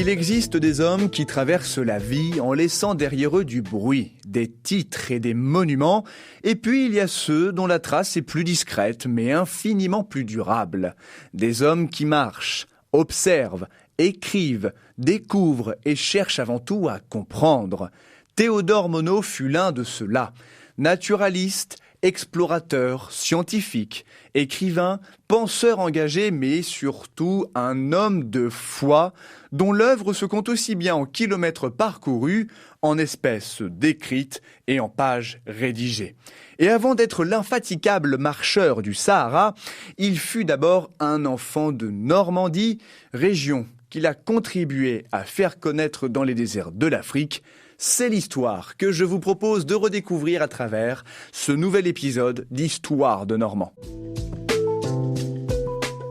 Il existe des hommes qui traversent la vie en laissant derrière eux du bruit, des titres et des monuments, et puis il y a ceux dont la trace est plus discrète mais infiniment plus durable. Des hommes qui marchent, observent, écrivent, découvrent et cherchent avant tout à comprendre. Théodore Monod fut l'un de ceux-là. Naturaliste, explorateur, scientifique, écrivain, penseur engagé, mais surtout un homme de foi, dont l'œuvre se compte aussi bien en kilomètres parcourus, en espèces décrites et en pages rédigées. Et avant d'être l'infatigable marcheur du Sahara, il fut d'abord un enfant de Normandie, région qu'il a contribué à faire connaître dans les déserts de l'Afrique. C'est l'histoire que je vous propose de redécouvrir à travers ce nouvel épisode d'Histoire de Normand.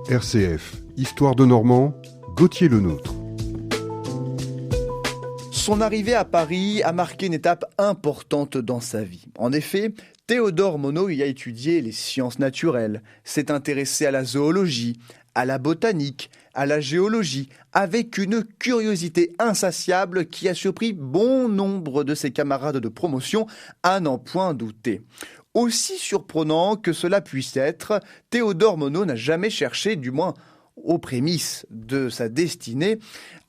RCF, Histoire de Normand, Gauthier Lenôtre. Son arrivée à Paris a marqué une étape importante dans sa vie. En effet, Théodore Monod y a étudié les sciences naturelles, s'est intéressé à la zoologie, à la botanique, à la géologie, avec une curiosité insatiable qui a surpris bon nombre de ses camarades de promotion, à n'en point douter. Aussi surprenant que cela puisse être, Théodore Monod n'a jamais cherché, du moins aux prémices de sa destinée,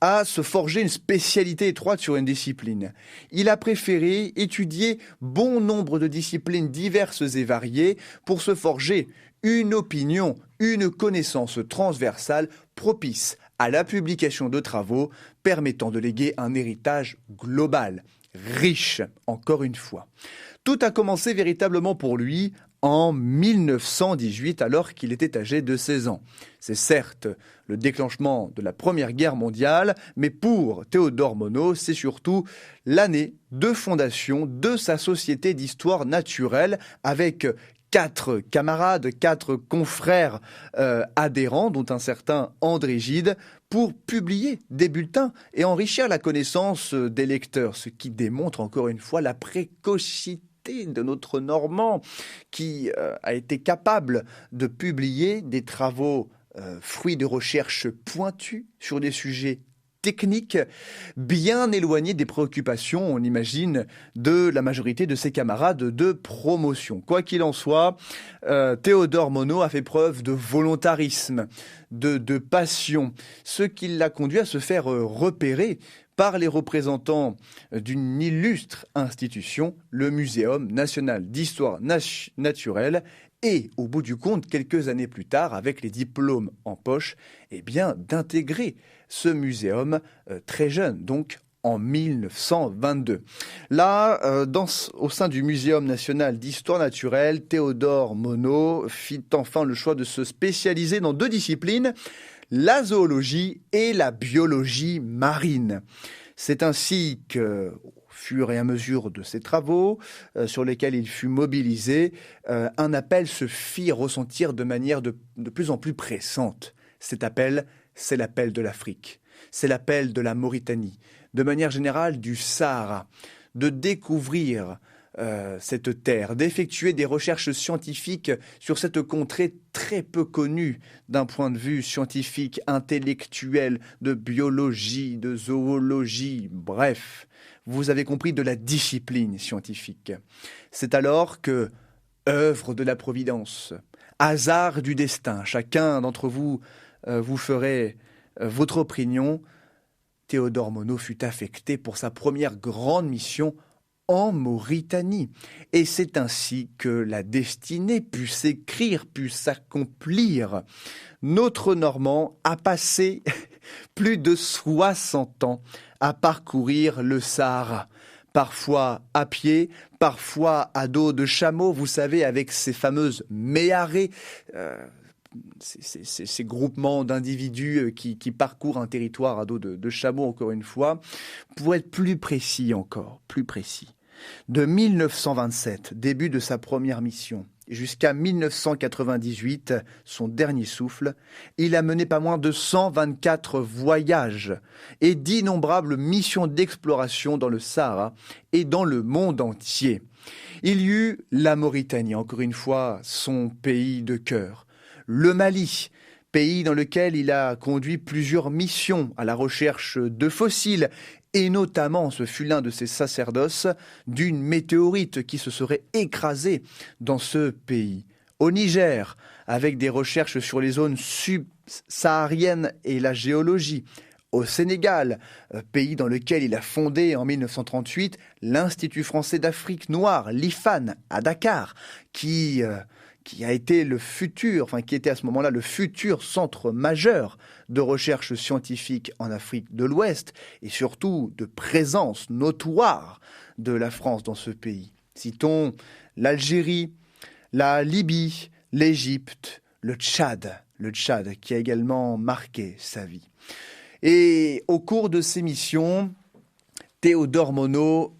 à se forger une spécialité étroite sur une discipline. Il a préféré étudier bon nombre de disciplines diverses et variées pour se forger une opinion, une connaissance transversale propice à la publication de travaux permettant de léguer un héritage global, riche, encore une fois. Tout a commencé véritablement pour lui en 1918, alors qu'il était âgé de 16 ans. C'est certes le déclenchement de la Première Guerre mondiale, mais pour Théodore Monod, c'est surtout l'année de fondation de sa société d'histoire naturelle avec 4 camarades, 4 confrères adhérents, dont un certain André Gide, pour publier des bulletins et enrichir la connaissance des lecteurs, ce qui démontre encore une fois la précocité de notre Normand qui a été capable de publier des travaux fruits de recherches pointues sur des sujets techniques bien éloignés des préoccupations, on imagine, de la majorité de ses camarades de promotion. Quoi qu'il en soit, Théodore Monod a fait preuve de volontarisme, de passion, ce qui l'a conduit à se faire repérer par les représentants d'une illustre institution, le Muséum national d'histoire naturelle, et au bout du compte, quelques années plus tard, avec les diplômes en poche, d'intégrer ce muséum très jeune, donc en 1922. Là, au sein du Muséum national d'histoire naturelle, Théodore Monod fit enfin le choix de se spécialiser dans 2 disciplines, la zoologie et la biologie marine. C'est ainsi que, au fur et à mesure de ses travaux, sur lesquels il fut mobilisé, un appel se fit ressentir de manière de plus en plus pressante. Cet appel, c'est l'appel de l'Afrique, c'est l'appel de la Mauritanie, de manière générale du Sahara, de découvrir cette terre, d'effectuer des recherches scientifiques sur cette contrée très peu connue d'un point de vue scientifique, intellectuel, de biologie, de zoologie, bref, vous avez compris, de la discipline scientifique. C'est alors que, œuvre de la Providence, hasard du destin, chacun d'entre vous, vous ferez votre opinion, Théodore Monod fut affecté pour sa première grande mission en Mauritanie. Et c'est ainsi que la destinée put s'écrire, put s'accomplir. Notre Normand a passé plus de 60 ans à parcourir le Sahara. Parfois à pied, parfois à dos de chameau, vous savez, avec ces fameuses méharées, ces groupements d'individus qui parcourent un territoire à dos de chameau, encore une fois. Pour être plus précis encore, plus précis, de 1927, début de sa première mission, jusqu'à 1998, son dernier souffle, il a mené pas moins de 124 voyages et d'innombrables missions d'exploration dans le Sahara et dans le monde entier. Il y eut la Mauritanie, encore une fois, son pays de cœur, le Mali, pays dans lequel il a conduit plusieurs missions à la recherche de fossiles, et notamment, ce fut l'un de ses sacerdoces, d'une météorite qui se serait écrasée dans ce pays. Au Niger, avec des recherches sur les zones subsahariennes et la géologie. Au Sénégal, pays dans lequel il a fondé en 1938 l'Institut français d'Afrique noire, l'IFAN, à Dakar, qui a été qui était à ce moment-là le futur centre majeur de recherche scientifique en Afrique de l'Ouest et surtout de présence notoire de la France dans ce pays. Citons l'Algérie, la Libye, l'Égypte, le Tchad qui a également marqué sa vie. Et au cours de ces missions, Théodore Monod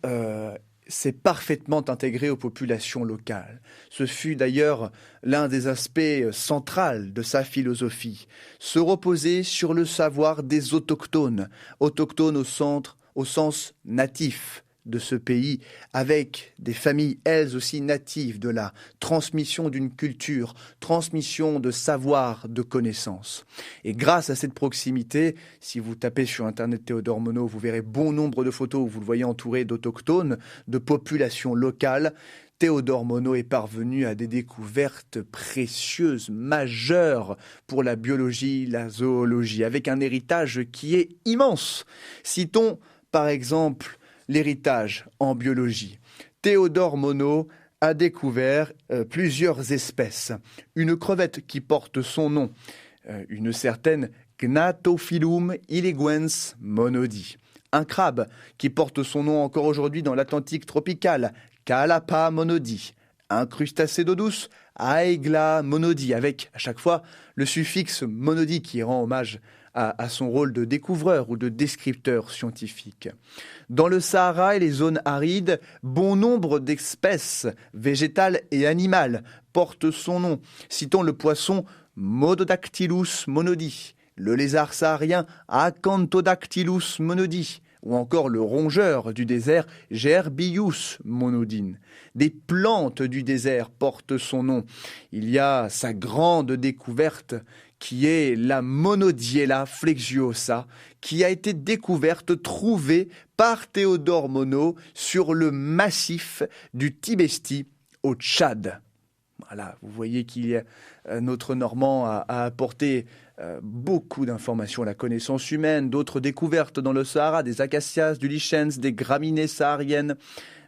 s'est parfaitement intégré aux populations locales. Ce fut d'ailleurs l'un des aspects centraux de sa philosophie, se reposer sur le savoir des autochtones au sens natif de ce pays, avec des familles elles aussi natives de la transmission d'une culture, transmission de savoir, de connaissances. Et grâce à cette proximité, si vous tapez sur Internet Théodore Monod, vous verrez bon nombre de photos où vous le voyez entouré d'autochtones, de populations locales. Théodore Monod est parvenu à des découvertes précieuses, majeures pour la biologie, la zoologie, avec un héritage qui est immense. Citons par exemple l'héritage en biologie. Théodore Monod a découvert plusieurs espèces. Une crevette qui porte son nom, une certaine Gnatophyllum iliguens monodi. Un crabe qui porte son nom encore aujourd'hui dans l'Atlantique tropical, Calapa monodi. Un crustacé d'eau douce, Aegla monodi, avec à chaque fois le suffixe monodi qui rend hommage à son rôle de découvreur ou de descripteur scientifique. Dans le Sahara et les zones arides, bon nombre d'espèces végétales et animales portent son nom. Citons le poisson Monodactylus monodi, le lézard saharien Acanthodactylus monodi, ou encore le rongeur du désert Gerbius monodine. Des plantes du désert portent son nom. Il y a sa grande découverte qui est la Monodiella flexuosa, qui a été trouvée par Théodore Monod sur le massif du Tibesti au Tchad. Voilà, vous voyez qu'il y a notre Normand a apporté beaucoup d'informations à la connaissance humaine, d'autres découvertes dans le Sahara, des acacias, du lichens, des graminées sahariennes.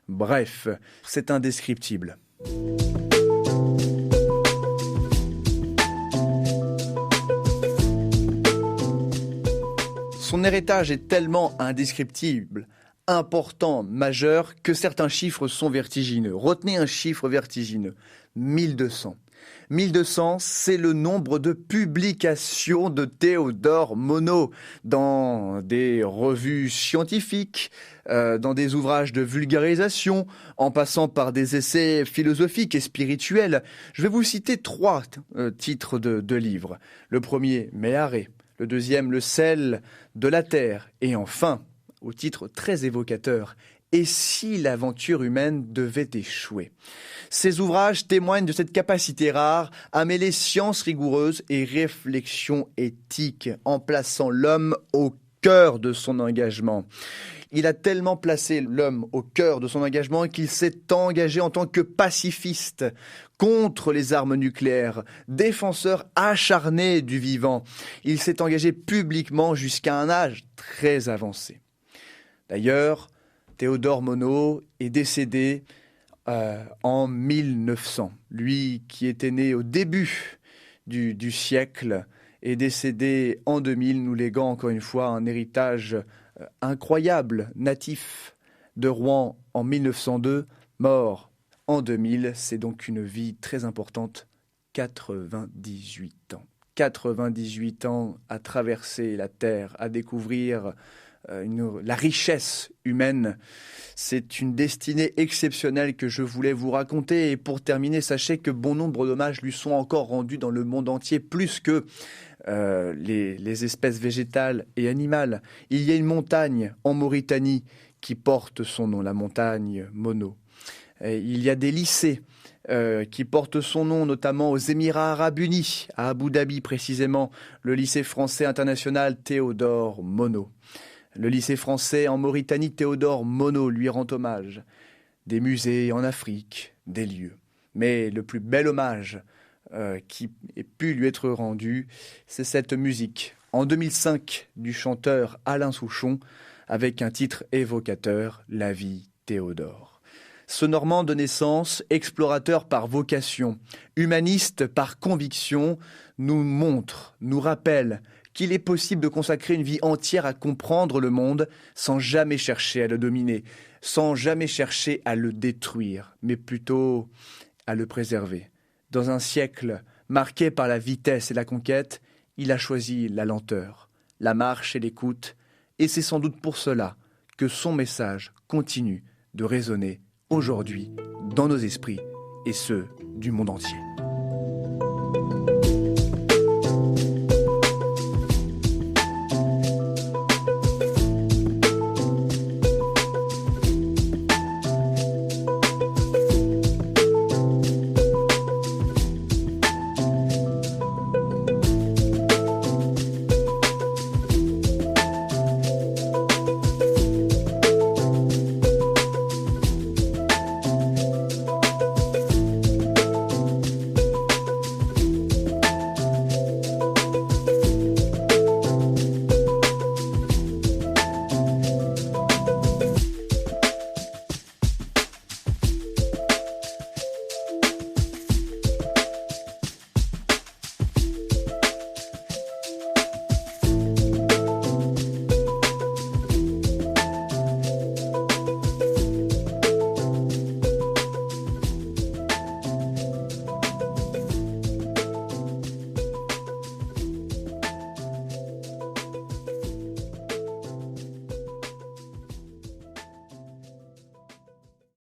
Bref, c'est indescriptible. Son héritage est tellement indescriptible, important, majeur, que certains chiffres sont vertigineux. Retenez un chiffre vertigineux, 1200. 1200, c'est le nombre de publications de Théodore Monod dans des revues scientifiques, dans des ouvrages de vulgarisation, en passant par des essais philosophiques et spirituels. Je vais vous citer 3 titres de livres. Le premier, Méharé. Le deuxième, Le sel de la terre. Et enfin, au titre très évocateur, Et si l'aventure humaine devait échouer? Ces ouvrages témoignent de cette capacité rare à mêler science rigoureuse et réflexion éthique, en plaçant l'homme au cœur de son engagement. Il a tellement placé l'homme au cœur de son engagement qu'il s'est engagé en tant que pacifiste contre les armes nucléaires, défenseur acharné du vivant. Il s'est engagé publiquement jusqu'à un âge très avancé. D'ailleurs, Théodore Monod est décédé en 1900. Lui qui était né au début du siècle est décédé en 2000, nous léguant encore une fois un héritage incroyable, natif de Rouen en 1902, mort en 2000. C'est donc une vie très importante, 98 ans. 98 ans à traverser la terre, à découvrir la richesse humaine. C'est une destinée exceptionnelle que je voulais vous raconter. Et pour terminer, sachez que bon nombre d'hommages lui sont encore rendus dans le monde entier, plus que les espèces végétales et animales. Il y a une montagne en Mauritanie qui porte son nom, la montagne Monod. Il y a des lycées qui portent son nom, notamment aux Émirats Arabes Unis, à Abu Dhabi précisément, le lycée français international Théodore Monod. Le lycée français en Mauritanie Théodore Monod lui rend hommage. Des musées en Afrique, des lieux. Mais le plus bel hommage qui ait pu lui être rendu, c'est cette musique, en 2005, du chanteur Alain Souchon, avec un titre évocateur, La vie Théodore. Ce Normand de naissance, explorateur par vocation, humaniste par conviction, nous montre, nous rappelle qu'il est possible de consacrer une vie entière à comprendre le monde sans jamais chercher à le dominer, sans jamais chercher à le détruire, mais plutôt à le préserver. Dans un siècle marqué par la vitesse et la conquête, il a choisi la lenteur, la marche et l'écoute, et c'est sans doute pour cela que son message continue de résonner aujourd'hui dans nos esprits et ceux du monde entier.